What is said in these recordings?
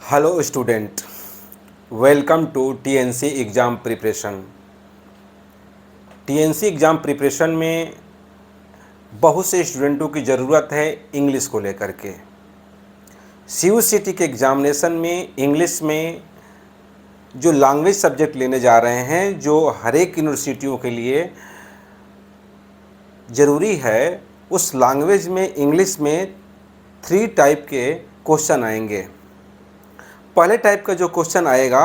Hello student, welcome to TNC exam preparation. TNC exam preparation में बहुत से स्टूडेंटों की ज़रूरत है इंग्लिश को लेकर के। सीयूसीटी के एग्ज़ामिनेशन में इंग्लिश में जो लैंग्वेज सब्जेक्ट लेने जा रहे हैं, जो हर एक यूनिवर्सिटियों के लिए ज़रूरी है, उस लैंग्वेज में इंग्लिश में 3 टाइप के क्वेश्चन आएंगे। पहले टाइप का जो क्वेश्चन आएगा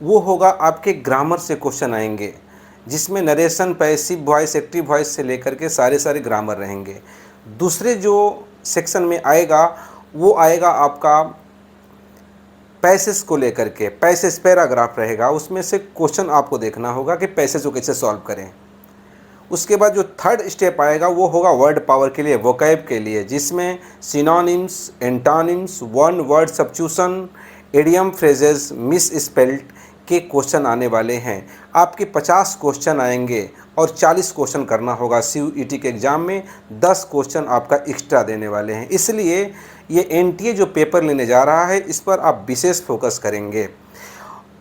वो होगा आपके ग्रामर से क्वेश्चन आएंगे, जिसमें narration, passive voice, active voice से लेकर के सारे ग्रामर रहेंगे। दूसरे जो सेक्शन में आएगा वो आएगा आपका पैसेज को लेकर के, पैसेज पैराग्राफ रहेगा, उसमें से क्वेश्चन आपको देखना होगा कि पैसेज को कैसे सॉल्व करें। उसके बाद जो थर्ड स्टेप आएगा वो होगा वर्ड पावर के लिए, वोकैब के लिए, जिसमें synonyms, antonyms, one word substitution, idiom, phrases, miss spelled के क्वेश्चन आने वाले हैं। आपके 50 क्वेश्चन आएंगे और 40 क्वेश्चन करना होगा। सीयूईटी के एग्ज़ाम में 10 क्वेश्चन आपका एक्स्ट्रा देने वाले हैं, इसलिए ये एनटीए जो पेपर लेने जा रहा है इस पर आप विशेष फोकस करेंगे।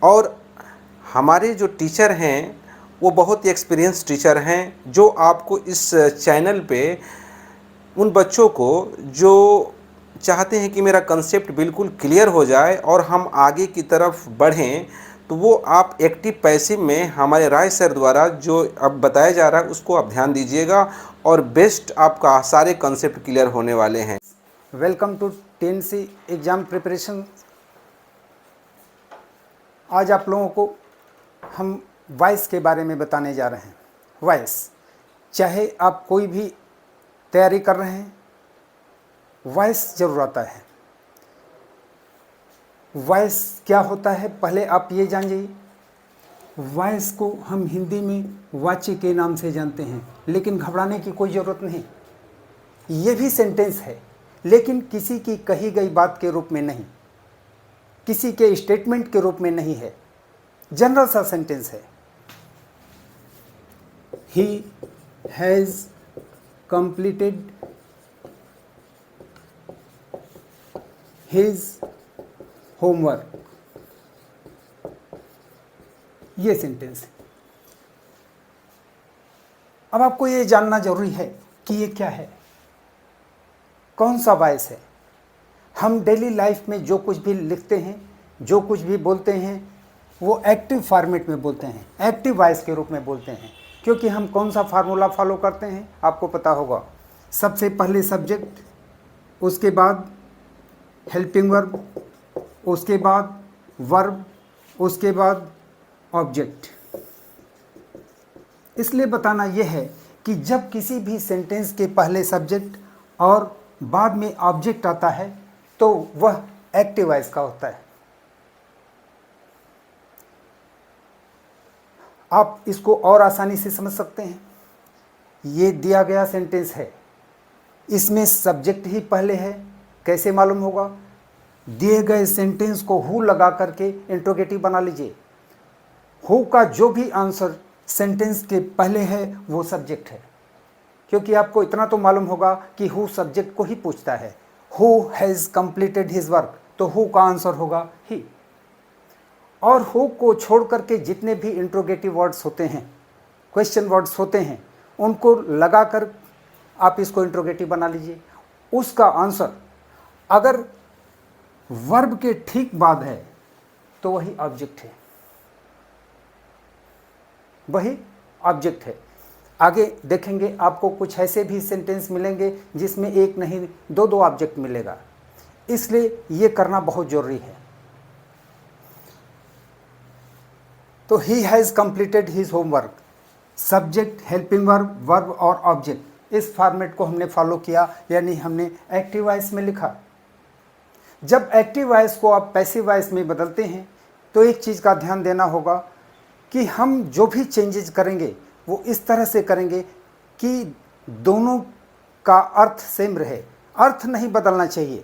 और हमारे जो टीचर हैं वो बहुत ही एक्सपीरियंस टीचर हैं, जो आपको इस चैनल पे उन बच्चों को जो चाहते हैं कि मेरा कंसेप्ट बिल्कुल क्लियर हो जाए और हम आगे की तरफ बढ़ें, तो वो आप एक्टिव पैसिव में हमारे राय सर द्वारा जो अब बताया जा रहा है उसको आप ध्यान दीजिएगा और बेस्ट आपका सारे कंसेप्ट क्लियर होने वाले हैं। Welcome to TNC exam preparation. आज आप लोगों को हम वॉइस के बारे में बताने जा रहे हैं। वॉइस, चाहे आप कोई भी तैयारी कर रहे हैं, वॉइस ज़रूर आता है। वॉइस क्या होता है पहले आप ये जानिए। वॉइस को हम हिंदी में वाची के नाम से जानते हैं, लेकिन घबराने की कोई ज़रूरत नहीं। ये भी सेंटेंस है, लेकिन किसी की कही गई बात के रूप में नहीं, किसी के स्टेटमेंट के रूप में नहीं है, जनरल सा सेंटेंस है। He has completed his homework, ये सेंटेंस है। अब आपको ये जानना जरूरी है कि ये क्या है, कौन सा वॉइस है। हम डेली लाइफ में जो कुछ भी लिखते हैं, जो कुछ भी बोलते हैं, वो एक्टिव फॉर्मेट में बोलते हैं, एक्टिव वॉइस के रूप में बोलते हैं। क्योंकि हम कौन सा फार्मूला फॉलो करते हैं आपको पता होगा। सबसे पहले सब्जेक्ट, उसके बाद हेल्पिंग वर्ब, उसके बाद वर्ब, उसके बाद ऑब्जेक्ट। इसलिए बताना यह है कि जब किसी भी सेंटेंस के पहले सब्जेक्ट और बाद में ऑब्जेक्ट आता है तो वह एक्टिव वॉइस का होता है। आप इसको और आसानी से समझ सकते हैं। ये दिया गया सेंटेंस है, इसमें सब्जेक्ट ही पहले है, कैसे मालूम होगा? दिए गए सेंटेंस को हु लगा करके इंट्रोगेटिव बना लीजिए। हु का जो भी आंसर सेंटेंस के पहले है वो सब्जेक्ट है, क्योंकि आपको इतना तो मालूम होगा कि हु सब्जेक्ट को ही पूछता है। Who has completed his work, तो हु का आंसर होगा ही। और हु को छोड़ करके जितने भी इंट्रोगेटिव वर्ड्स होते हैं, क्वेश्चन वर्ड्स होते हैं, उनको लगाकर आप इसको इंट्रोगेटिव बना लीजिए। उसका आंसर अगर वर्ब के ठीक बाद है तो वही ऑब्जेक्ट है, वही ऑब्जेक्ट है। आगे देखेंगे आपको कुछ ऐसे भी सेंटेंस मिलेंगे जिसमें एक नहीं दो दो ऑब्जेक्ट मिलेगा, इसलिए ये करना बहुत जरूरी है। तो he has completed his homework, subject, helping verb, verb और ऑब्जेक्ट, इस फॉर्मेट को हमने फॉलो किया, यानी हमने एक्टिव वॉइस में लिखा। जब एक्टिव वॉइस को आप पैसिव वॉइस में बदलते हैं तो एक चीज़ का ध्यान देना होगा कि हम जो भी चेंजेस करेंगे वो इस तरह से करेंगे कि दोनों का अर्थ सेम रहे, अर्थ नहीं बदलना चाहिए।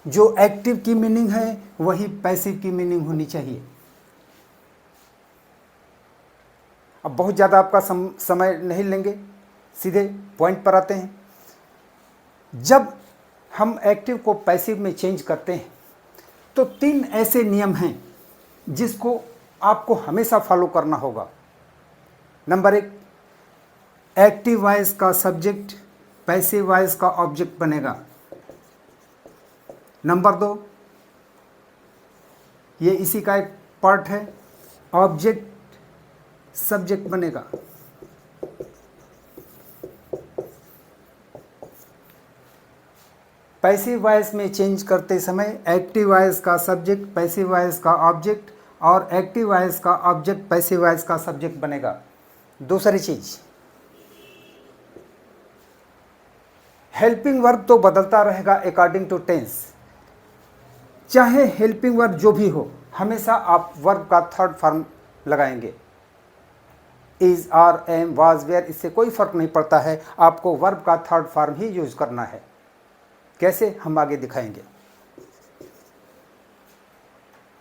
जो एक्टिव की मीनिंग है वही पैसिव की मीनिंग होनी चाहिए। अब बहुत ज़्यादा आपका समय नहीं लेंगे, सीधे पॉइंट पर आते हैं। जब हम एक्टिव को पैसिव में चेंज करते हैं तो 3 ऐसे नियम हैं जिसको आपको हमेशा फॉलो करना होगा। नंबर 1, एक्टिव वॉइस का सब्जेक्ट पैसिव वॉइस का ऑब्जेक्ट बनेगा। नंबर 2, ये इसी का एक पार्ट है, ऑब्जेक्ट सब्जेक्ट बनेगा। पैसिव वॉइस में चेंज करते समय एक्टिव वॉइस का सब्जेक्ट पैसिव वॉइस का ऑब्जेक्ट और एक्टिव वॉइस का ऑब्जेक्ट पैसिव वॉइस का सब्जेक्ट बनेगा। दूसरी चीज, हेल्पिंग वर्ब तो बदलता रहेगा अकॉर्डिंग टू टेंस। चाहे हेल्पिंग वर्ब जो भी हो, हमेशा आप वर्ब का थर्ड फॉर्म लगाएंगे। Is, are, am, was, were, इससे कोई फर्क नहीं पड़ता है, आपको वर्ब का थर्ड फॉर्म ही यूज करना है। कैसे, हम आगे दिखाएंगे।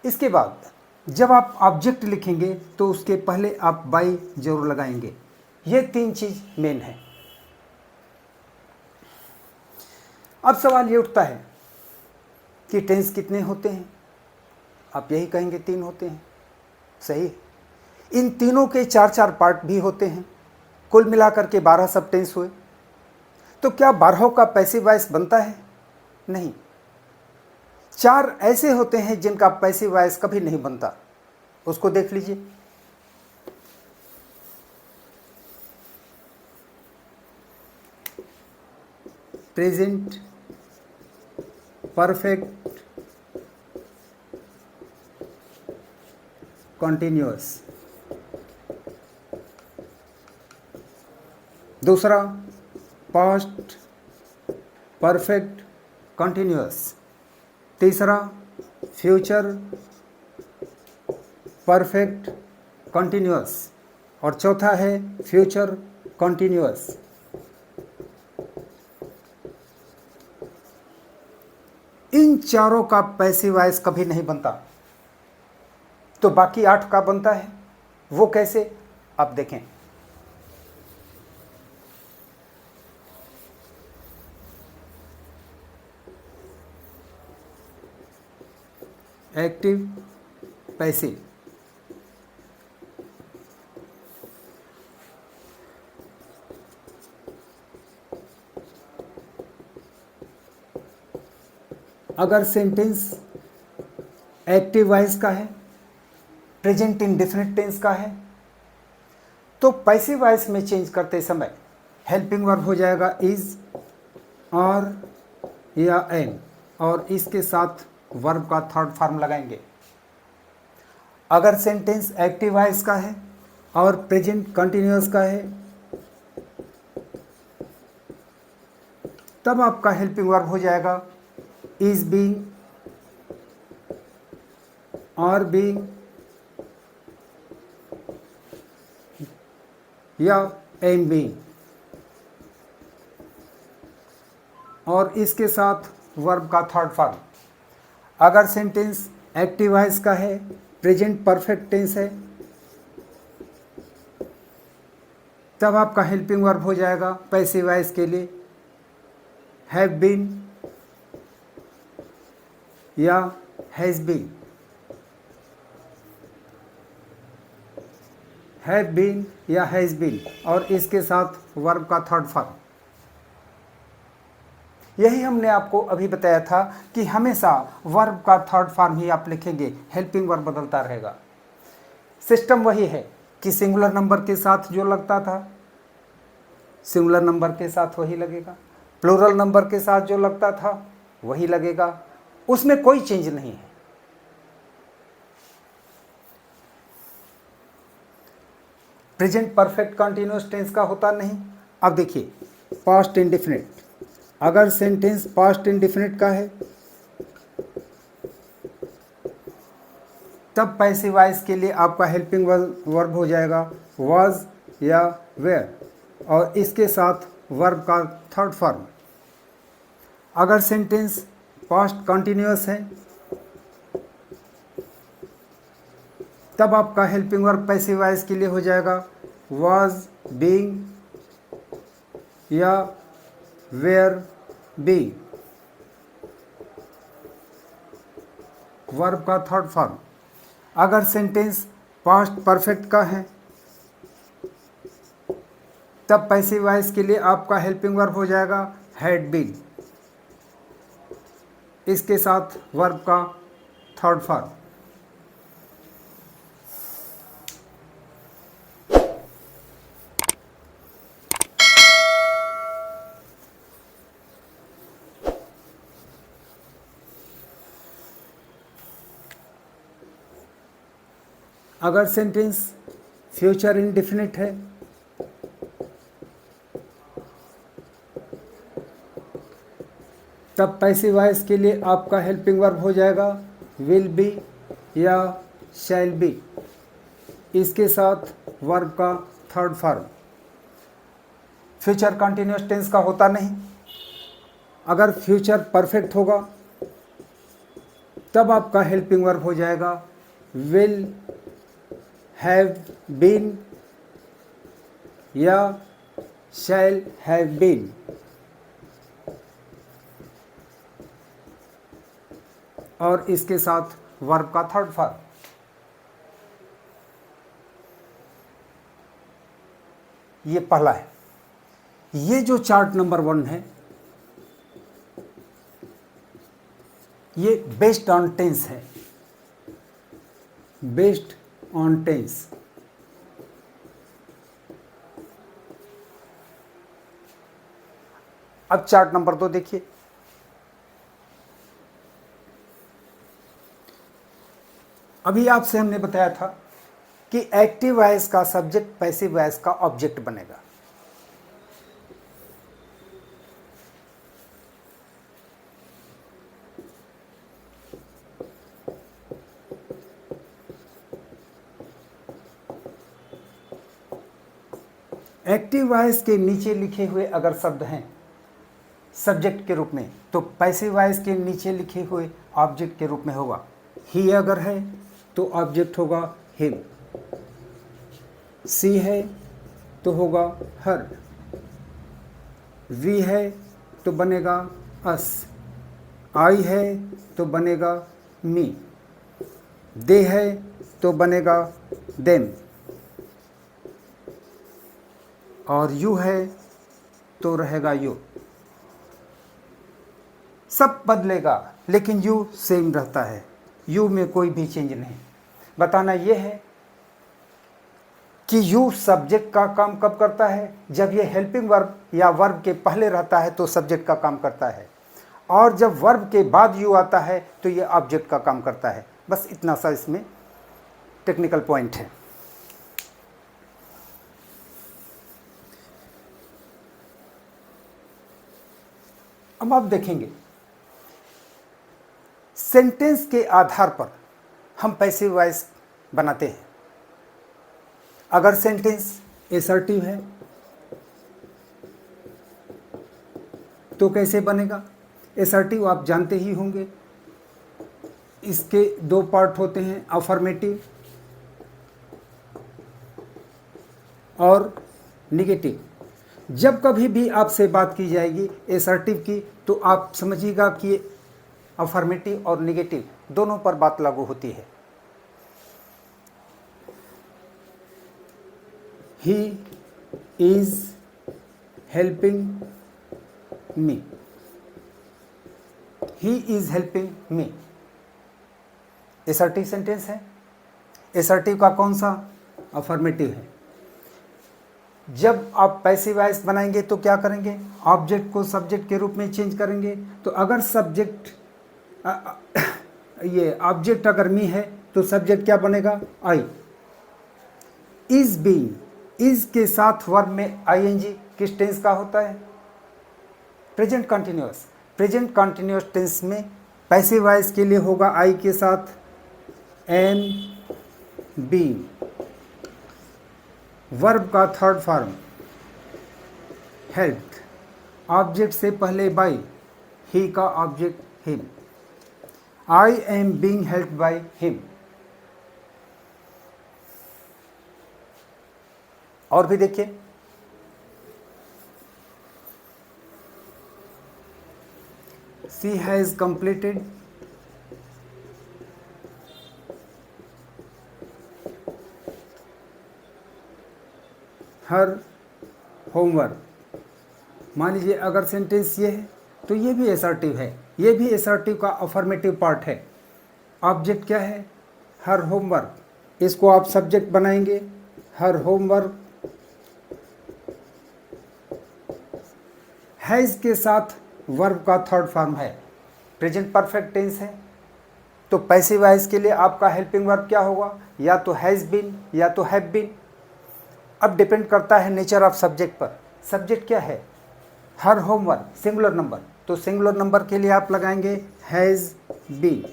इसके बाद जब आप ऑब्जेक्ट लिखेंगे तो उसके पहले आप बाई जरूर लगाएंगे। ये 3 चीज मेन है। अब सवाल ये उठता है कि टेंस कितने होते हैं? आप यही कहेंगे 3 होते हैं। सही, इन तीनों के 4-4 पार्ट भी होते हैं, कुल मिलाकर के 12 सब टेंस हुए। तो क्या 12 का पैसिव वॉइस बनता है? नहीं, 4 ऐसे होते हैं जिनका पैसिव वॉइस कभी नहीं बनता। उसको देख लीजिए। Present perfect continuous. दूसरा पास्ट परफेक्ट कॉन्टिन्यूअस। तीसरा फ्यूचर परफेक्ट कॉन्टिन्यूअस और चौथा है फ्यूचर कॉन्टिन्यूअस। इन चारों का पैसिव वॉइस कभी नहीं बनता, तो बाकी 8 का बनता है। वो कैसे, आप देखें। एक्टिव पैसिव, अगर सेंटेंस एक्टिव वॉइस का है, प्रेजेंट इंडेफिनिट टेंस का है, तो पैसिव वॉइस में चेंज करते समय हेल्पिंग वर्ब हो जाएगा इज, और या एम, और इसके साथ वर्ब का थर्ड फॉर्म लगाएंगे। अगर सेंटेंस एक्टिव वॉइस का है और प्रेजेंट कंटिन्यूअस का है, तब आपका हेल्पिंग वर्ब हो जाएगा इज बीइंग, और बीइंग, या एम बीइंग, और इसके साथ वर्ब का थर्ड फॉर्म। अगर सेंटेंस एक्टिव वॉइस का है, प्रेजेंट परफेक्ट टेंस है, तब आपका हेल्पिंग वर्ब हो जाएगा पैसिव वॉइस के लिए हैव बीन या हैज बीन। हैव बीन या हैज बीन, और इसके साथ वर्ब का थर्ड फॉर्म। यही हमने आपको अभी बताया था कि हमेशा वर्ब का थर्ड फॉर्म ही आप लिखेंगे, हेल्पिंग वर्ब बदलता रहेगा। सिस्टम वही है कि सिंगुलर नंबर के साथ जो लगता था सिंगुलर नंबर के साथ वही लगेगा, प्लूरल नंबर के साथ जो लगता था वही लगेगा, उसमें कोई चेंज नहीं है। प्रेजेंट परफेक्ट कंटिन्यूअस टेंस का होता नहीं। अब देखिए पास्ट इंडेफिनिट, अगर सेंटेंस पास्ट इंडेफिनिट का है, तब पैसिव वॉइस के लिए आपका हेल्पिंग वर्ब हो जाएगा वाज या वेयर, और इसके साथ वर्ब का थर्ड फॉर्म। अगर सेंटेंस पास्ट कंटिन्यूअस है, तब आपका हेल्पिंग वर्ब पैसिव वॉइस के लिए हो जाएगा वाज बीइंग या वेयर बीइंग। वर्ब का थर्ड फॉर्म। अगर सेंटेंस पास्ट परफेक्ट का है तब पैसिव वॉइस के लिए आपका हेल्पिंग वर्ब हो जाएगा हैड बीन, इसके साथ वर्ब का थर्ड फॉर्म। अगर सेंटेंस फ्यूचर इंडेफिनिट है तब पैसिव वॉइस के लिए आपका हेल्पिंग वर्ब हो जाएगा विल बी या शैल बी, इसके साथ वर्ब का third form. Future continuous tense का होता नहीं। अगर फ्यूचर परफेक्ट होगा तब आपका हेल्पिंग वर्ब हो जाएगा विल हैव बीन या शैल हैव बीन। और इसके साथ वर्ब का थर्ड फॉर्म। ये पहला है। ये जो चार्ट नंबर 1 है ये बेस्ड ऑन टेंस है, बेस्ड ऑन टेंस। अब चार्ट नंबर 2 देखिए। अभी आपसे हमने बताया था कि एक्टिव वॉइस का सब्जेक्ट पैसिव वॉइस का ऑब्जेक्ट बनेगा। एक्टिव वॉइस के नीचे लिखे हुए अगर शब्द हैं सब्जेक्ट के रूप में तो पैसिव वॉइस के नीचे लिखे हुए ऑब्जेक्ट के रूप में होगा। ही अगर है तो ऑब्जेक्ट होगा हिम, सी है तो होगा हर, वी है तो बनेगा अस, आई है तो बनेगा मी, दे है तो बनेगा देम, और यू है तो रहेगा यू। सब बदलेगा लेकिन यू सेम रहता है, यू में कोई भी चेंज नहीं। बताना यह है कि यू सब्जेक्ट का काम कब करता है, जब ये हेल्पिंग वर्ब या वर्ब के पहले रहता है तो सब्जेक्ट का काम करता है, और जब वर्ब के बाद यू आता है तो ये ऑब्जेक्ट का काम करता है। बस इतना सा इसमें टेक्निकल पॉइंट है। अब आप देखेंगे सेंटेंस के आधार पर हम पैसिव वॉइस बनाते हैं। अगर सेंटेंस एसर्टिव है तो कैसे बनेगा? एसर्टिव आप जानते ही होंगे, इसके 2 पार्ट होते हैं, अफर्मेटिव और निगेटिव। जब कभी भी आपसे बात की जाएगी एसर्टिव की तो आप समझिएगा कि अफर्मेटिव और निगेटिव दोनों पर बात लागू होती है। He is helping me, he is helping me assertive sentence है। एसर्टिव का कौन सा? अफर्मेटिव है। जब आप पैसिव वॉइस बनाएंगे तो क्या करेंगे? ऑब्जेक्ट को सब्जेक्ट के रूप में चेंज करेंगे। तो अगर सब्जेक्ट ये ऑब्जेक्ट अगर मी है तो सब्जेक्ट क्या बनेगा? आई। इज बीइंग, इज के साथ वर्ब में आईएनजी किस टेंस का होता है? Present continuous. Present continuous tense में पैसिव वॉइस के लिए होगा आई के साथ एम बीइंग, वर्ब का थर्ड फॉर्म हेल्प्ड, ऑब्जेक्ट से पहले बाई, ही का object him. I am being helped by him. और भी देखिए, she has completed her homework. मान लीजिए अगर सेंटेंस ये है तो ये भी असर्टिव है, ये भी असर्टिव का अफर्मेटिव पार्ट है। ऑब्जेक्ट क्या है? Her homework. इसको आप सब्जेक्ट बनाएंगे, हर होमवर्क हैज़ के साथ वर्ब का थर्ड फॉर्म है, प्रेजेंट परफेक्ट टेंस है। तो पैसिव वॉइस के लिए आपका हेल्पिंग वर्ब क्या होगा? या तो हैज़ बीन या तो हैव बीन। अब डिपेंड करता है नेचर ऑफ सब्जेक्ट पर। सब्जेक्ट क्या है? Her homework, singular number. तो सिंगुलर नंबर के लिए आप लगाएंगे has been.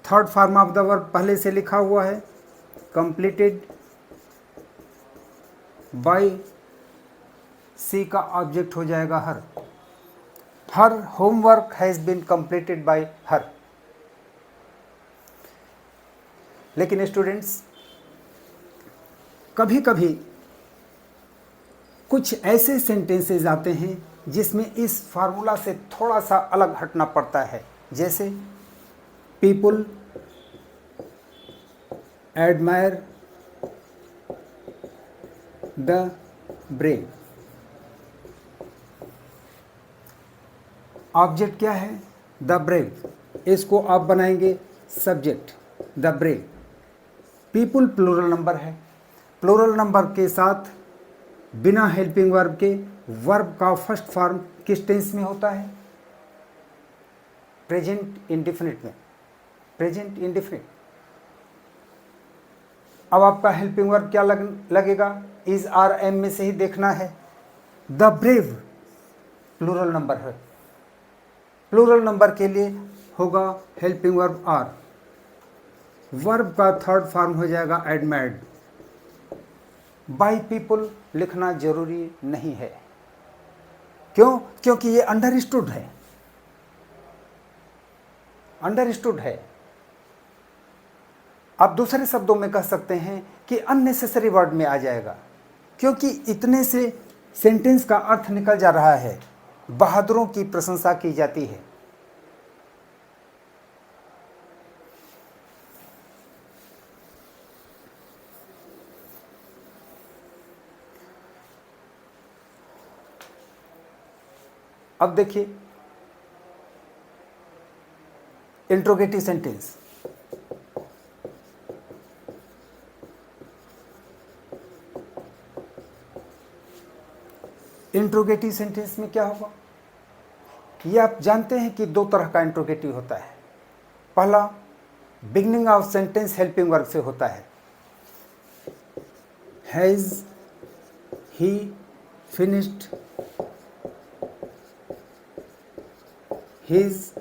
Third form of the verb पहले से लिखा हुआ है, कंप्लीटेड बाय सी का ऑब्जेक्ट हो जाएगा her. Her homework has been completed by her. लेकिन स्टूडेंट्स, कभी कभी कुछ ऐसे सेंटेंसेस आते हैं जिसमें इस फार्मूला से थोड़ा सा अलग हटना पड़ता है। जैसे people admire the brave. Object क्या है? The brave. इसको आप बनाएंगे subject, the brave. People plural number है। प्लूरल नंबर के साथ बिना हेल्पिंग वर्ब के वर्ब का फर्स्ट फॉर्म किस टेंस में होता है? प्रेजेंट इंडेफिनिट में। Present indefinite. अब आपका हेल्पिंग वर्ब क्या लगेगा? इज आर एम में से ही देखना है। द ब्रेव प्लूरल नंबर है। प्लूरल नंबर के लिए होगा हेल्पिंग वर्ब आर। वर्ब का थर्ड फॉर्म हो जाएगा एडमायर्ड। बाय पीपल लिखना जरूरी नहीं है। क्यों? क्योंकि ये अंडरस्टूड है। अंडरस्टूड है। आप दूसरे शब्दों में कह सकते हैं कि अननेसेसरी वर्ड में आ जाएगा, क्योंकि इतने से सेंटेंस का अर्थ निकल जा रहा है। बहादुरों की प्रशंसा की जाती है। अब देखिए इंट्रोगेटिव सेंटेंस। इंट्रोगेटिव सेंटेंस में क्या होगा? ये आप जानते हैं कि दो तरह का इंट्रोगेटिव होता है। पहला beginning of sentence helping verb से होता है। Has he finished his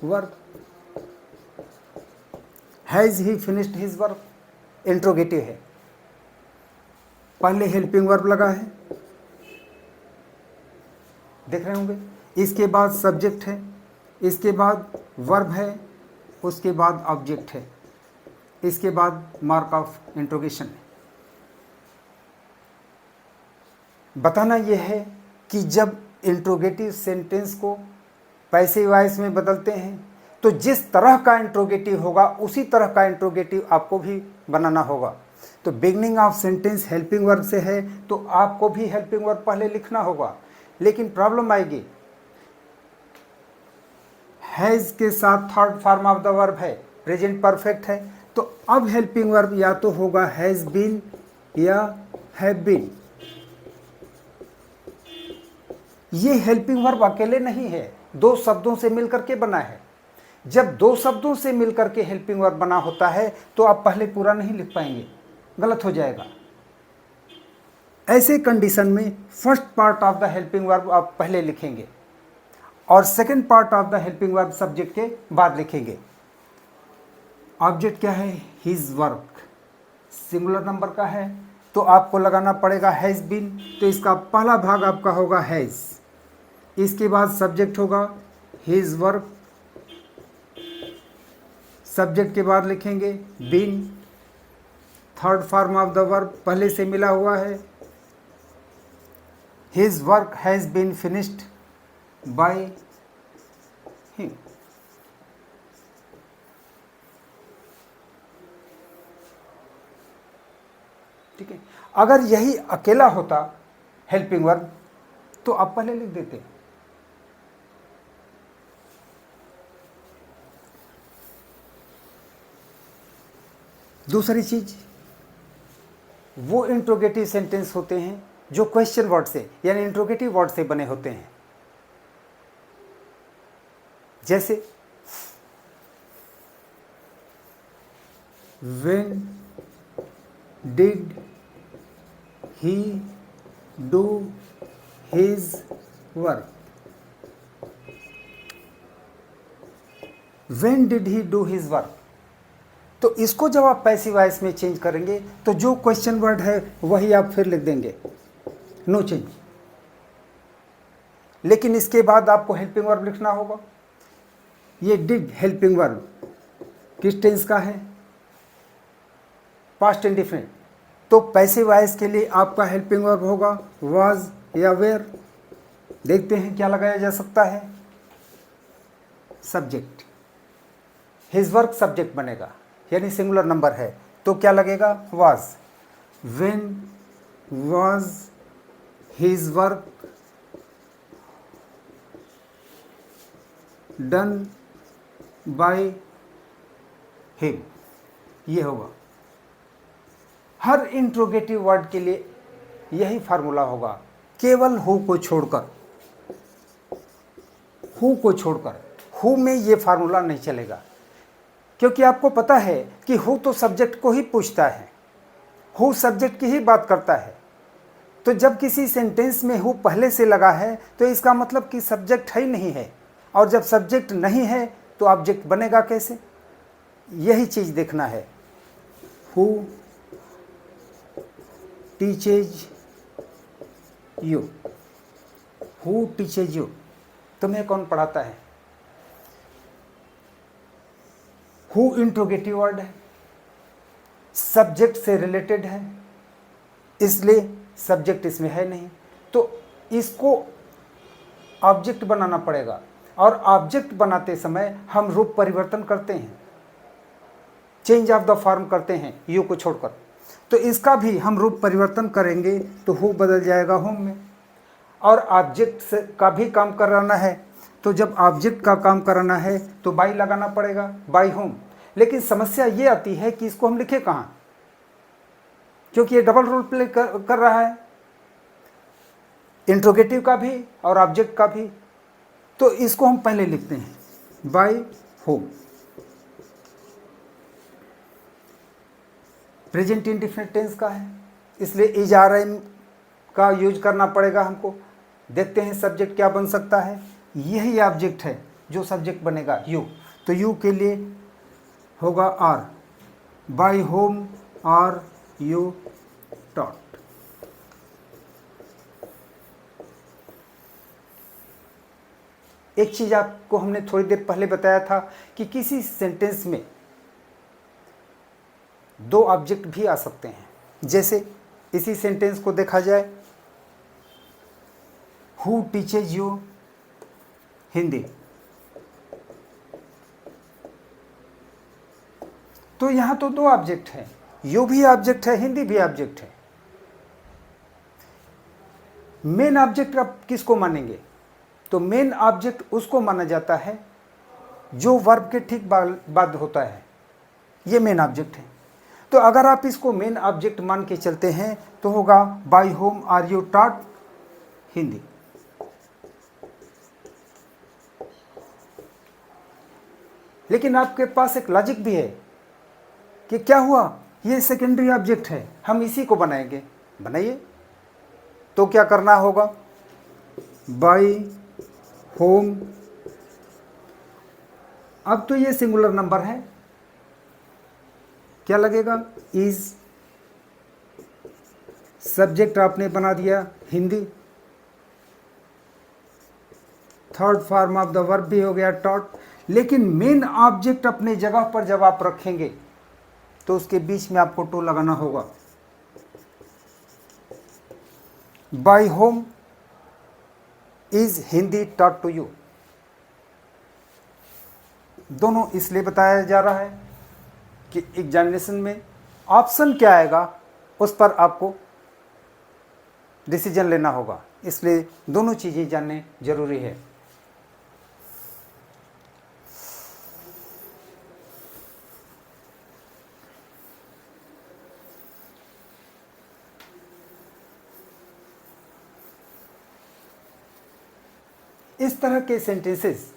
work. Has he finished his work interrogative है। पहले हेल्पिंग वर्ब लगा है, देख रहे होंगे। इसके बाद सब्जेक्ट है, इसके बाद वर्ब है, उसके बाद ऑब्जेक्ट है, इसके बाद मार्क ऑफ इंट्रोगेशन है। बताना यह है कि जब इंट्रोगेटिव सेंटेंस को पैसिव वॉइस में बदलते हैं तो जिस तरह का इंट्रोगेटिव होगा उसी तरह का इंट्रोगेटिव आपको भी बनाना होगा। तो beginning of sentence helping verb से है तो आपको भी हेल्पिंग वर्ब पहले लिखना होगा। लेकिन प्रॉब्लम आएगी, हैज के साथ third form of the verb है, प्रेजेंट परफेक्ट है, तो अब हेल्पिंग वर्ब या तो होगा हैज बीन या हैव बीन। ये हेल्पिंग वर्ब अकेले नहीं है, दो शब्दों से मिलकर के बना है। जब दो शब्दों से मिलकर के हेल्पिंग वर्ब बना होता है तो आप पहले पूरा नहीं लिख पाएंगे, गलत हो जाएगा। ऐसे कंडीशन में first part of the helping verb आप पहले लिखेंगे और second part of the helping verb subject के बाद लिखेंगे। ऑब्जेक्ट क्या है? हिज वर्क, सिंगुलर नंबर का है तो आपको लगाना पड़ेगा हैज बीन। तो इसका पहला भाग आपका होगा हैज, इसके बाद सब्जेक्ट होगा हिज वर्क, सब्जेक्ट के बाद लिखेंगे been. Third form of the verb पहले से मिला हुआ है, his work has been finished by him. ठीक है। अगर यही अकेला होता हेल्पिंग वर्ब तो आप पहले लिख देते। दूसरी चीज, वो इंट्रोगेटिव सेंटेंस होते हैं जो क्वेश्चन वर्ड से यानी इंट्रोगेटिव वर्ड से बने होते हैं। जैसे when did he do his work? When did he do his work? तो इसको जब आप पैसिव वॉइस में चेंज करेंगे तो जो क्वेश्चन वर्ड है वही आप फिर लिख देंगे, नो चेंज। लेकिन इसके बाद आपको हेल्पिंग वर्ब लिखना होगा। ये डिड हेल्पिंग वर्ब किस टेंस का है? Past indefinite. तो पैसिव वॉइस के लिए आपका हेल्पिंग वर्ब होगा वाज या वेयर। देखते हैं क्या लगाया जा सकता है। सब्जेक्ट, हिज वर्क सब्जेक्ट बनेगा यानी सिंगुलर नंबर है तो क्या लगेगा? Was. When was his work done by him, ये होगा। हर इंट्रोगेटिव वर्ड के लिए यही फार्मूला होगा, केवल हु को छोड़कर। हु को छोड़कर, हु में ये फार्मूला नहीं चलेगा, क्योंकि आपको पता है कि हु तो सब्जेक्ट को ही पूछता है, हु सब्जेक्ट की ही बात करता है। तो जब किसी सेंटेंस में हु पहले से लगा है तो इसका मतलब कि सब्जेक्ट है ही नहीं है, और जब सब्जेक्ट नहीं है तो ऑब्जेक्ट बनेगा कैसे? यही चीज देखना है। Who teaches you, who teaches you, तुम्हें कौन पढ़ाता है? हु इंट्रोगेटिव वर्ड है, सब्जेक्ट से रिलेटेड है, इसलिए सब्जेक्ट इसमें है नहीं, तो इसको ऑब्जेक्ट बनाना पड़ेगा। और ऑब्जेक्ट बनाते समय हम रूप परिवर्तन करते हैं, चेंज ऑफ द फॉर्म करते हैं यू को छोड़कर। तो इसका भी हम रूप परिवर्तन करेंगे तो हु बदल जाएगा होम में। और ऑब्जेक्ट से का भी काम कराना है, तो जब ऑब्जेक्ट का काम कराना है तो बाई लगाना पड़ेगा, बाई होम। लेकिन समस्या ये आती है कि इसको हम लिखे कहाँ, क्योंकि ये डबल रोल प्ले कर रहा है, इंट्रोगेटिव का भी और ऑब्जेक्ट का भी। तो इसको हम पहले लिखते हैं by whom. Present indefinite tense का है, इसलिए इज आर एम का यूज करना पड़ेगा हमको। देखते हैं सब्जेक्ट क्या बन सकता है। यही ऑब्जेक्ट है जो सब्जेक्ट बनेगा यू, तो यू के लिए होगा are, by whom are you taught. एक चीज आपको हमने थोड़ी देर पहले बताया था कि किसी सेंटेंस में दो ऑब्जेक्ट भी आ सकते हैं। जैसे इसी सेंटेंस को देखा जाए, हु टीचेज यू हिंदी, तो यहां तो दो ऑब्जेक्ट हैं, यू भी ऑब्जेक्ट है, हिंदी भी ऑब्जेक्ट है। मेन ऑब्जेक्ट आप किसको मानेंगे? तो मेन ऑब्जेक्ट उसको माना जाता है जो वर्ब के ठीक बाद होता है, ये मेन ऑब्जेक्ट है। तो अगर आप इसको मेन ऑब्जेक्ट मान के चलते हैं तो होगा by whom are you taught Hindi. लेकिन आपके पास एक लॉजिक भी है कि क्या हुआ, ये सेकेंडरी ऑब्जेक्ट है, हम इसी को बनाएंगे। बनाइए। तो क्या करना होगा? बाई होम, अब तो ये सिंगुलर नंबर है, क्या लगेगा? इज, सब्जेक्ट आपने बना दिया Hindi, third form of the verb भी हो गया टॉट। लेकिन मेन ऑब्जेक्ट अपने जगह पर जब आप रखेंगे तो उसके बीच में आपको टू लगाना होगा। By whom is Hindi taught to you. दोनों इसलिए बताया जा रहा है कि एग्जामिनेशन में ऑप्शन क्या आएगा उस पर आपको डिसीजन लेना होगा। इसलिए दोनों चीज़ें जानने जरूरी है। इस तरह के सेंटेंसेस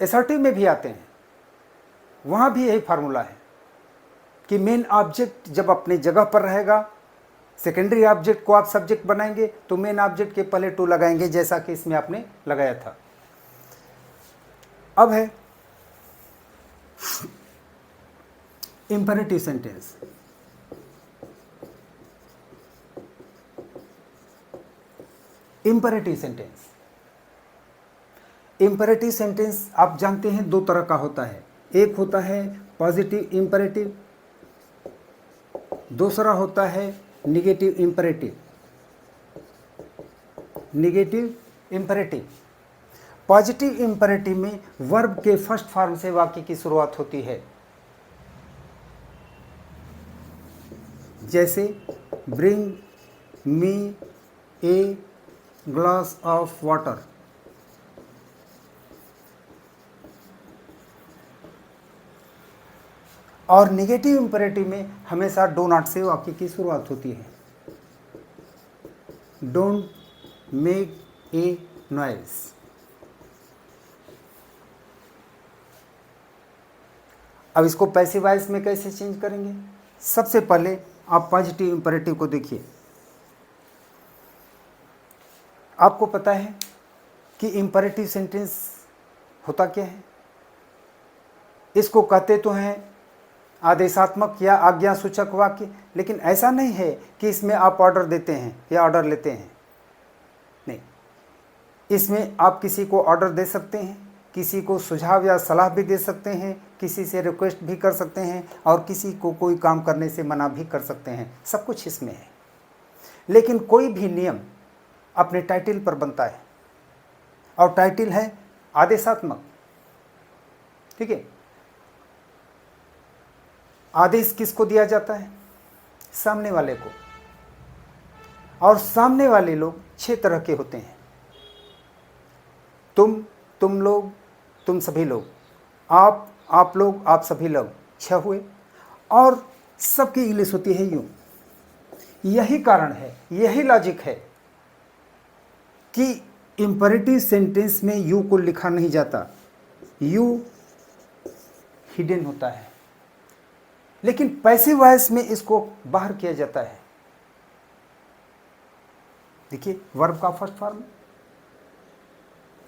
एसर्टिव में भी आते हैं। वहाँ भी यही फार्मूला है कि मेन ऑब्जेक्ट जब अपनी जगह पर रहेगा, सेकेंडरी ऑब्जेक्ट को आप सब्जेक्ट बनाएंगे तो मेन ऑब्जेक्ट के पहले टू लगाएंगे, जैसा कि इसमें आपने लगाया था। अब है imperative sentence. Imperative sentence, imperative sentence आप जानते हैं दो तरह का होता है। एक होता है पॉजिटिव इंपेरेटिव, दूसरा होता है negative imperative. Negative imperative, positive imperative में वर्ब के फर्स्ट फॉर्म से वाक्य की शुरुआत होती है। जैसे bring me a glass of water. और निगेटिव इंपेरेटिव में हमेशा डो नॉट से वाक्य की शुरुआत होती है। Don't make a noise. अब इसको पैसिव वॉइस में कैसे चेंज करेंगे? सबसे पहले आप पॉजिटिव इंपेरेटिव को देखिए। आपको पता है कि इंपेरेटिव सेंटेंस होता क्या है? इसको कहते तो हैं आदेशात्मक या आज्ञा सूचक वाक्य, लेकिन ऐसा नहीं है कि इसमें आप ऑर्डर देते हैं या ऑर्डर लेते हैं। नहीं, इसमें आप किसी को ऑर्डर दे सकते हैं, किसी को सुझाव या सलाह भी दे सकते हैं, किसी से रिक्वेस्ट भी कर सकते हैं और किसी को कोई काम करने से मना भी कर सकते हैं। सब कुछ इसमें है। लेकिन कोई भी नियम अपने टाइटल पर बनता है और टाइटल है आदेशात्मक। ठीक है, आदेश किसको दिया जाता है? सामने वाले को। और सामने वाले लोग 6 तरह के होते हैं। तुम लोग, तुम सभी लोग, आप लोग, आप सभी लोग 6 हुए। और सबकी इंग्लिश होती है यूं। यही कारण है, यही लॉजिक है कि इंपेरेटिव सेंटेंस में यू को लिखा नहीं जाता। यू हिडन होता है, लेकिन पैसिव वॉइस में इसको बाहर किया जाता है। देखिए, वर्ब का फर्स्ट फॉर्म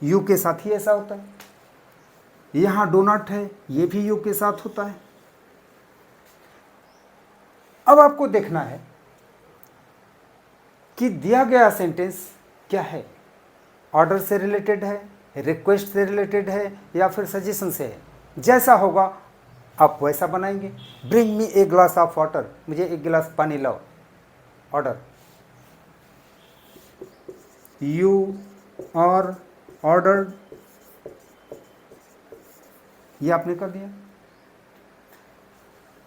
यू के साथ ही ऐसा होता है। यहां डो नॉट है, ये भी यू के साथ होता है। अब आपको देखना है कि दिया गया सेंटेंस क्या है। ऑर्डर से रिलेटेड है, रिक्वेस्ट से रिलेटेड है या फिर सजेशन से है। जैसा होगा आप वैसा बनाएंगे। Bring me a glass of water, मुझे एक गिलास पानी लाओ। ऑर्डर। यू आर ऑर्डर्ड, ये आपने कर दिया।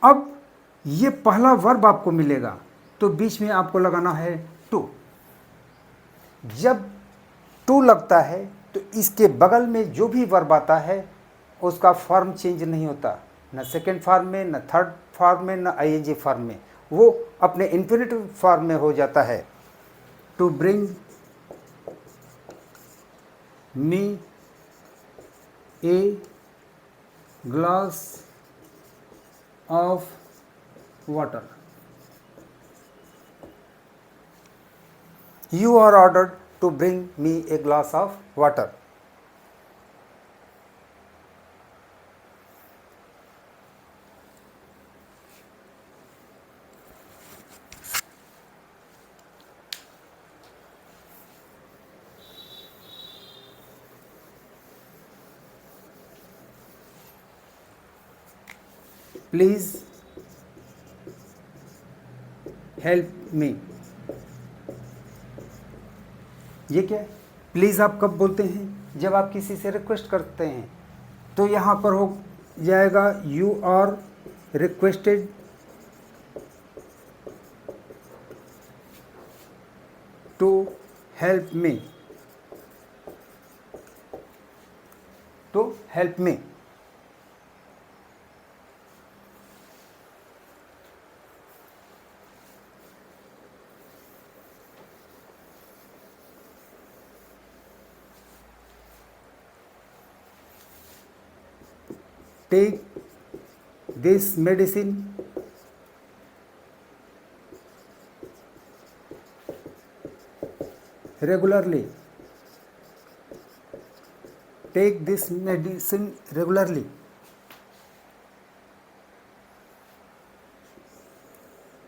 अब ये पहला वर्ब आपको मिलेगा तो बीच में आपको लगाना है टू। जब टू लगता है तो इसके बगल में जो भी वर्ब आता है उसका फॉर्म चेंज नहीं होता, न सेकेंड फॉर्म में, न थर्ड फॉर्म में, न आईएनजी फॉर्म में। वो अपने इन्फिनिटिव फॉर्म में हो जाता है। To bring me a glass of water. You are ordered to bring me a glass of water. Please help me. ये क्या है? प्लीज़ आप कब बोलते हैं? जब आप किसी से रिक्वेस्ट करते हैं। तो यहाँ पर हो जाएगा you are requested to help me, to help me. Take this medicine regularly, take this medicine regularly.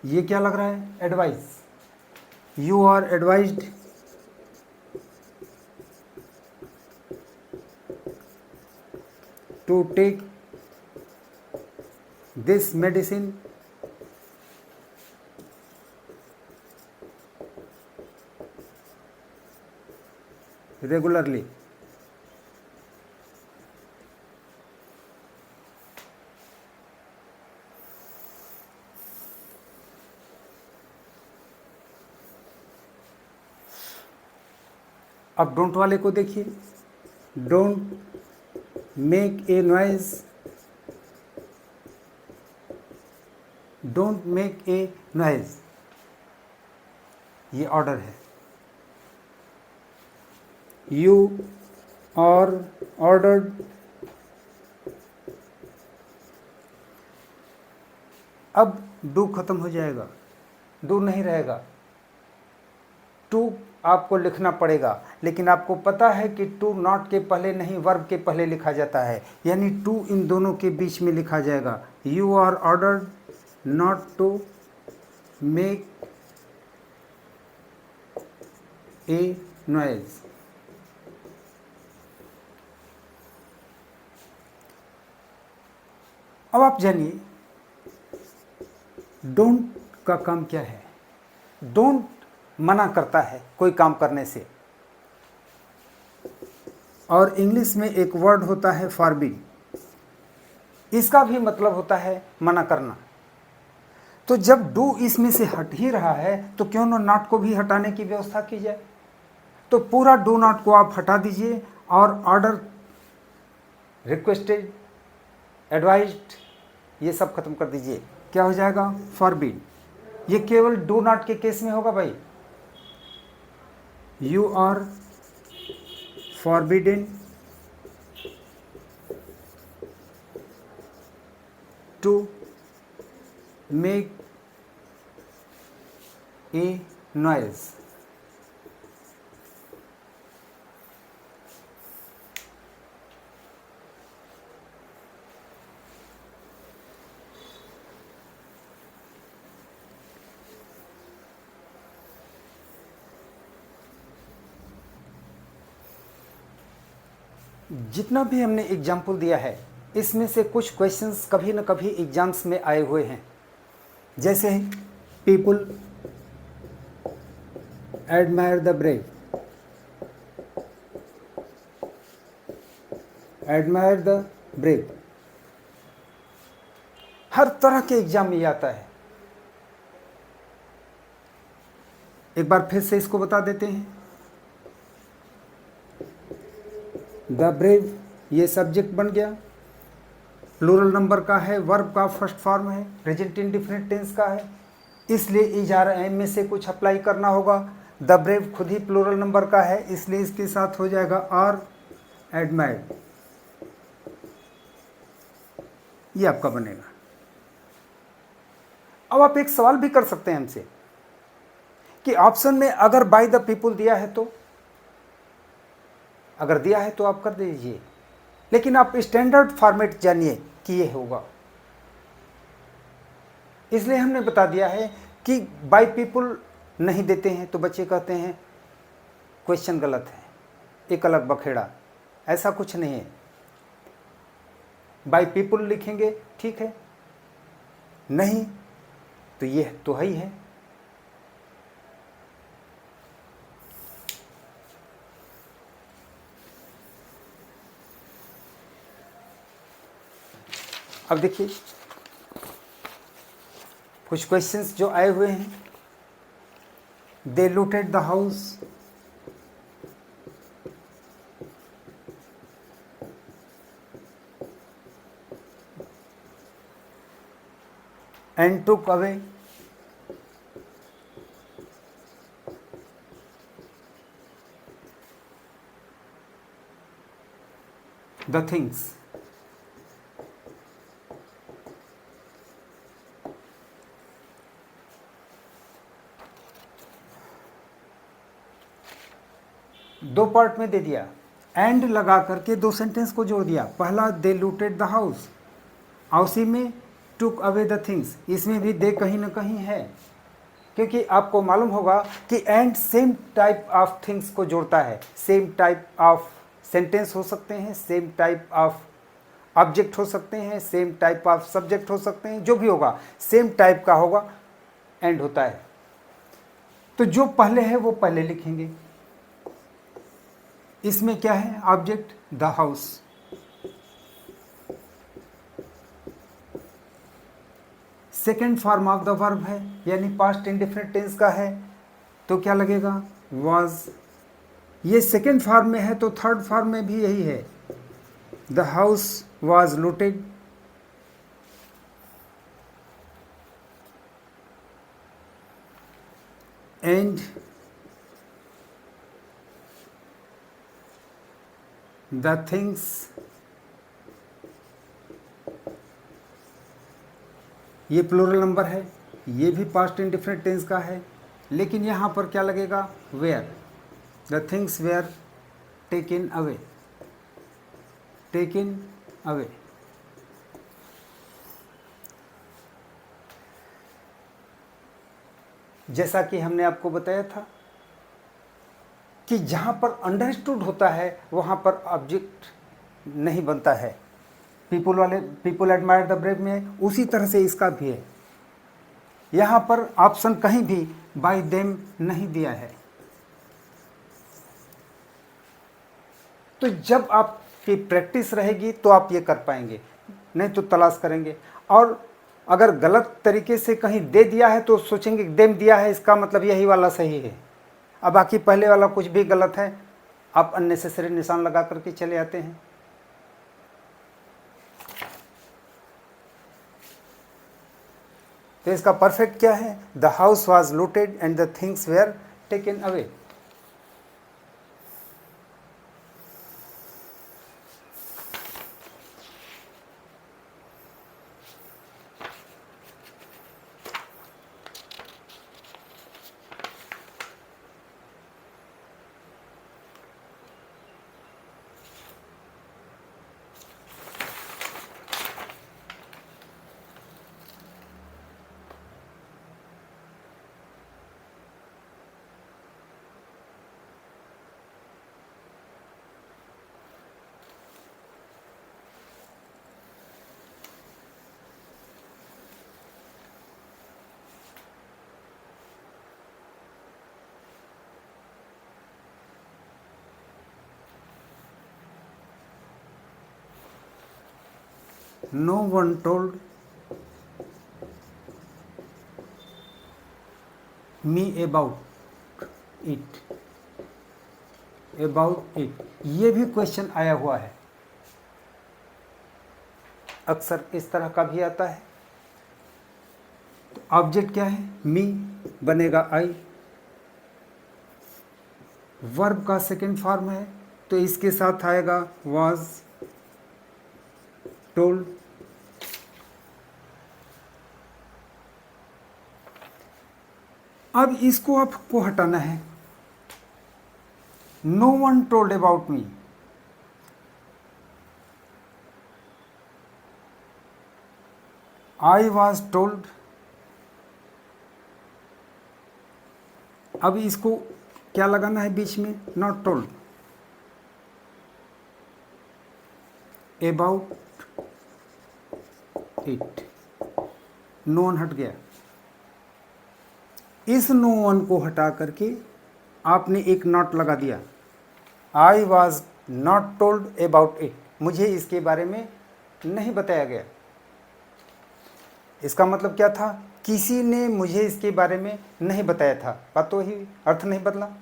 ये क्या लग रहा है? Advice. You are advised to take this medicine regularly. अब डोंट वाले को देखिए, don't make a noise, don't make a noise, ये ऑर्डर है। यू आर ऑर्डर्ड अब डू खत्म हो जाएगा, डू नहीं रहेगा। टू आपको लिखना पड़ेगा, लेकिन आपको पता है कि टू नॉट के पहले नहीं, वर्ब के पहले लिखा जाता है, यानी टू इन दोनों के बीच में लिखा जाएगा। You are ordered not to make a noise. अब आप जानिए डोंट का काम क्या है। डोंट मना करता है कोई काम करने से, और इंग्लिश में एक वर्ड होता है फॉरबिड, इसका भी मतलब होता है मना करना। तो जब डू इसमें से हट ही रहा है तो क्यों ना नॉट को भी हटाने की व्यवस्था की जाए। तो पूरा डू नॉट को आप हटा दीजिए और ऑर्डर, रिक्वेस्टेड, एडवाइज्ड, ये सब खत्म कर दीजिए। क्या हो जाएगा? फॉरबिड। ये केवल डू नॉट के केस में होगा भाई। You are forbidden to make a noise. जितना भी हमने एग्जाम्पल दिया है, इसमें से कुछ क्वेश्चंस कभी न कभी एग्जाम्स में आए हुए हैं। जैसे people admire the brave, admire the brave, हर तरह के एग्जाम में ये आता है। एक बार फिर से इसको बता देते हैं। द ब्रेव ये सब्जेक्ट बन गया, प्लूरल नंबर का है, वर्ब का फर्स्ट फॉर्म है, प्रेजेंट इंडिफिनिट टेंस का है, इसलिए इजारा में से कुछ अप्लाई करना होगा। द ब्रेव खुद ही प्लूरल नंबर का है, इसलिए इसके साथ हो जाएगा आर एडमायर्ड, ये आपका बनेगा। अब आप एक सवाल भी कर सकते हैं हमसे कि ऑप्शन में अगर बाय द पीपुल दिया है तो, अगर दिया है तो आप कर दीजिए, लेकिन आप स्टैंडर्ड फॉर्मेट जानिए कि ये होगा। इसलिए हमने बता दिया है कि बाय पीपुल नहीं देते हैं तो बच्चे कहते हैं क्वेश्चन गलत है, एक अलग बखेड़ा, ऐसा कुछ नहीं है। बाय पीपुल लिखेंगे ठीक है, नहीं तो ये तो है ही है। अब देखिए कुछ क्वेश्चंस जो आए हुए हैं, they looted the house, and took away the things. दो पार्ट में दे दिया, एंड लगा करके दो सेंटेंस को जोड़ दिया। पहला दे लूटेड द हाउस, और उसी में टुक अवे द थिंग्स, इसमें भी दे कहीं ना कहीं है, क्योंकि आपको मालूम होगा कि and same type of things को जोड़ता है। सेम टाइप ऑफ सेंटेंस हो सकते हैं, सेम टाइप ऑफ ऑब्जेक्ट हो सकते हैं, सेम टाइप ऑफ सब्जेक्ट हो सकते हैं, जो भी होगा सेम टाइप का होगा, एंड होता है। तो जो पहले है वो पहले लिखेंगे। इसमें क्या है? Object the house, second form of the verb है, यानी पास्ट इंडेफिनिट टेंस का है, तो क्या लगेगा? वाज। ये सेकेंड फॉर्म में है तो थर्ड फॉर्म में भी यही है। The house was looted, and the things ये प्लूरल नंबर है, ये भी पास्ट इंडेफिनिट टेंस का है, लेकिन यहाँ पर क्या लगेगा? Were. The things were taken away, taken away. जैसा कि हमने आपको बताया था कि जहाँ पर अंडरस्टूड होता है वहाँ पर ऑब्जेक्ट नहीं बनता है। पीपल एडमायर द ब्रेव में उसी तरह से इसका भी है। यहाँ पर ऑप्शन कहीं भी बाय देम नहीं दिया है। तो जब आपकी प्रैक्टिस रहेगी तो आप ये कर पाएंगे, नहीं तो तलाश करेंगे। और अगर गलत तरीके से कहीं दे दिया है तो सोचेंगे देम दिया है, इसका मतलब यही वाला सही है। अब बाकी पहले वाला कुछ भी गलत है, आप अननेसेसरी निशान लगा करके चले आते हैं। तो इसका परफेक्ट क्या है? The house was looted and the things were taken away. No one told me about it, about it, ये भी क्वेश्चन आया हुआ है, अक्सर इस तरह का भी आता है। तो ऑब्जेक्ट क्या है? मी बनेगा आई, वर्ब का सेकेंड फॉर्म है तो इसके साथ आएगा वाज, टोल्ड। अब इसको आपको हटाना है। No one told about me, I was told. अब इसको क्या लगाना है बीच में? Not told, about it. No one हट गया। इस नो वन को हटा करके आपने एक नॉट लगा दिया। I was not told about it, मुझे इसके बारे में नहीं बताया गया। इसका मतलब क्या था? किसी ने मुझे इसके बारे में नहीं बताया था, बात तो ही अर्थ नहीं बदला।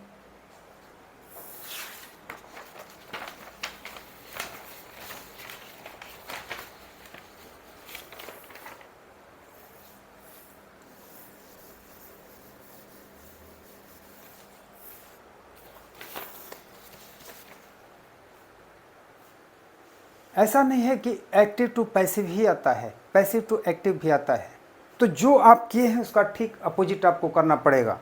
ऐसा नहीं है कि एक्टिव टू पैसिव ही आता है, पैसिव टू एक्टिव भी आता है। तो जो आप किए हैं उसका ठीक अपोजिट आपको करना पड़ेगा।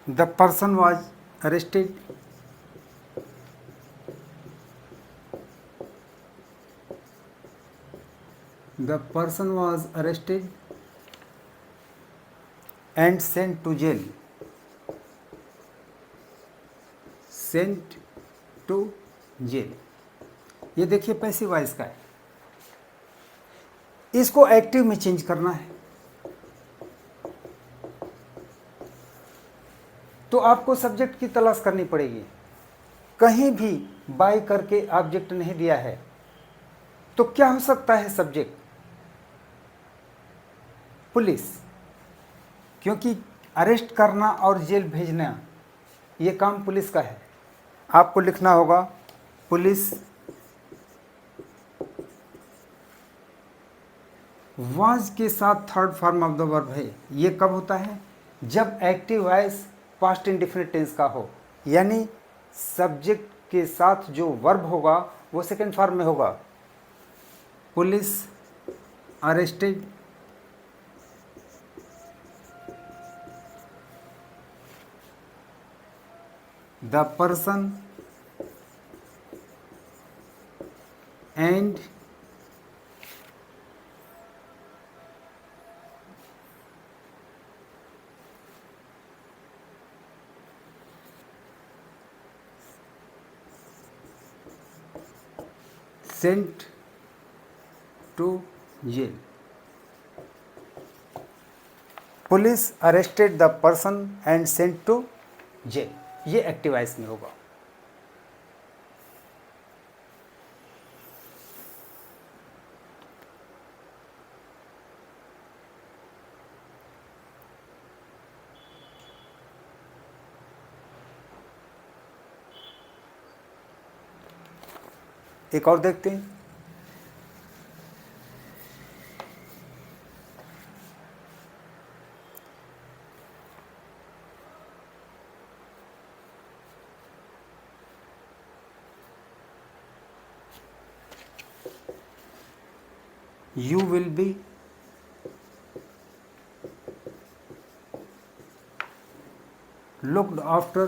The person was arrested The person was arrested and sent to jail. Sent to jail. ये देखिए पैसिव वॉइस का है, इसको एक्टिव में चेंज करना है। तो आपको सब्जेक्ट की तलाश करनी पड़ेगी। कहीं भी बाय करके ऑब्जेक्ट नहीं दिया है, तो क्या हो सकता है सब्जेक्ट? पुलिस, क्योंकि अरेस्ट करना और जेल भेजना ये काम पुलिस का है। आपको लिखना होगा पुलिस वाज के साथ third form of the verb है। ये कब होता है? जब active voice past indefinite tense का हो, यानी सब्जेक्ट के साथ जो वर्ब होगा वो सेकंड फॉर्म में होगा। Police arrested the person and sent to jail. Police arrested the person and sent to jail. ये एक्टिव वॉइस में होगा। एक और देखते हैं। You will be looked after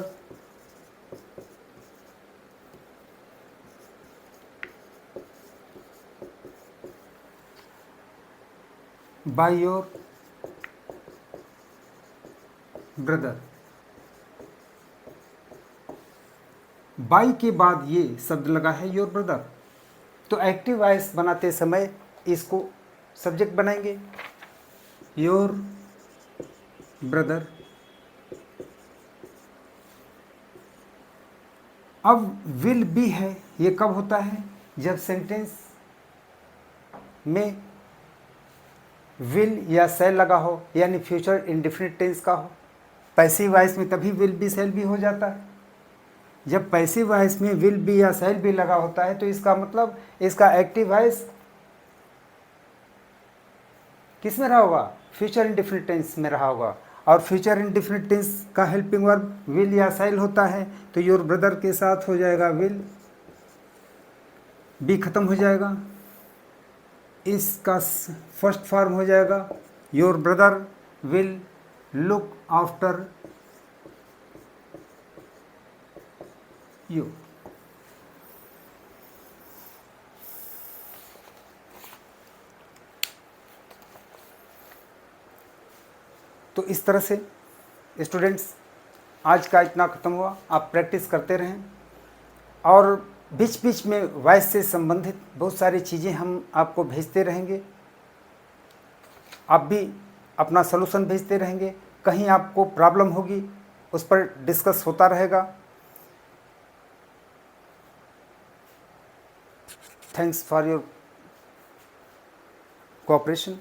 by your brother। By के बाद ये शब्द लगा है योर ब्रदर, तो एक्टिव वॉइस बनाते समय इसको सब्जेक्ट बनाएंगे योर ब्रदर। अब विल बी है, ये कब होता है? जब सेंटेंस में विल या सेल लगा हो, यानी फ्यूचर इंडेफिनिट टेंस का हो। पैसिव वॉइस में तभी विल बी सेल भी हो जाता है। जब पैसिव वॉइस में विल बी या सेल भी लगा होता है तो इसका मतलब इसका एक्टिव वॉइस किस में रहा होगा? फ्यूचर इंडेफिनिट टेंस में रहा होगा। और फ्यूचर इंडेफिनिट टेंस का हेल्पिंग वर्ब विल या सेल होता है, तो योर ब्रदर के साथ हो जाएगा विल, बी खत्म हो जाएगा, इसका फर्स्ट फॉर्म हो जाएगा your brother will look after you. तो इस तरह से स्टूडेंट्स आज का इतना ख़त्म हुआ। आप प्रैक्टिस करते रहें और बीच बीच में वॉइस से संबंधित बहुत सारी चीज़ें हम आपको भेजते रहेंगे। आप भी अपना सलूशन भेजते रहेंगे, कहीं आपको प्रॉब्लम होगी उस पर डिस्कस होता रहेगा। Thanks for your cooperation.